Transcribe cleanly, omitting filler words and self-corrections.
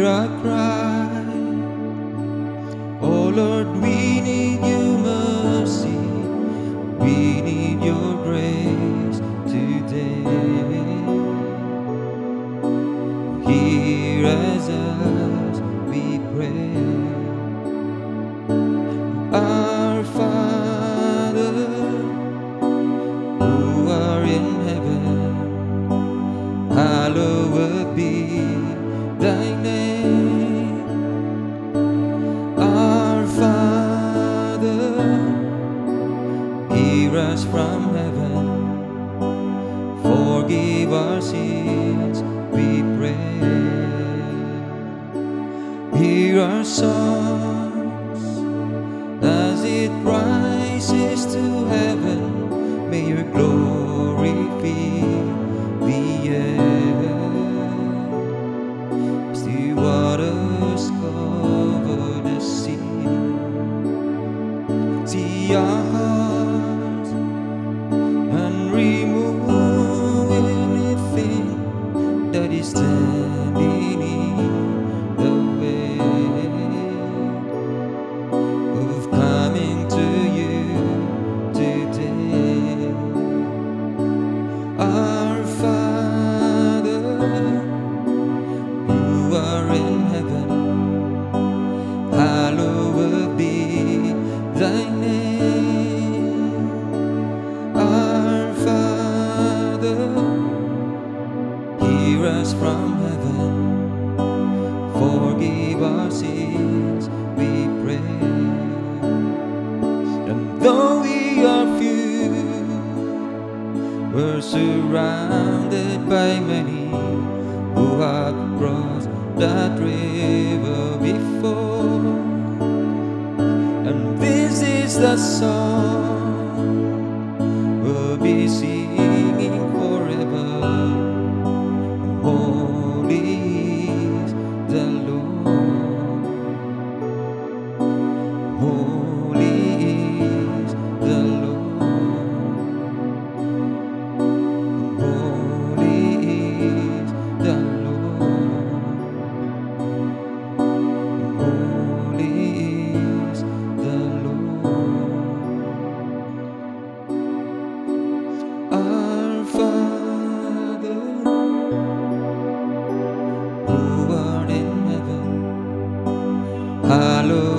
our cry. Oh Lord, we need your mercy, we need your grace today. Hear us as we pray. Our Father, who are in heaven, hallowed be thy name. Our Father, hear us from heaven, forgive our sins, we pray. Hear our songs as it rises to heaven. May your glory fill the air. Still waters cover the sea. See our hearts and remove anything that is standing in the way of coming to you today. Our Father, who are in heaven, hallowed be thy name. Our Father, hear us from heaven, forgive our sins, we pray. And though we are few, we're surrounded by many who have crossed that river before. And this is the song we'll be singing forever. Holy is the Lord. Holy is the Lord. Holy is the Lord. Holy is the Lord. Our Father, who art in heaven, hallowed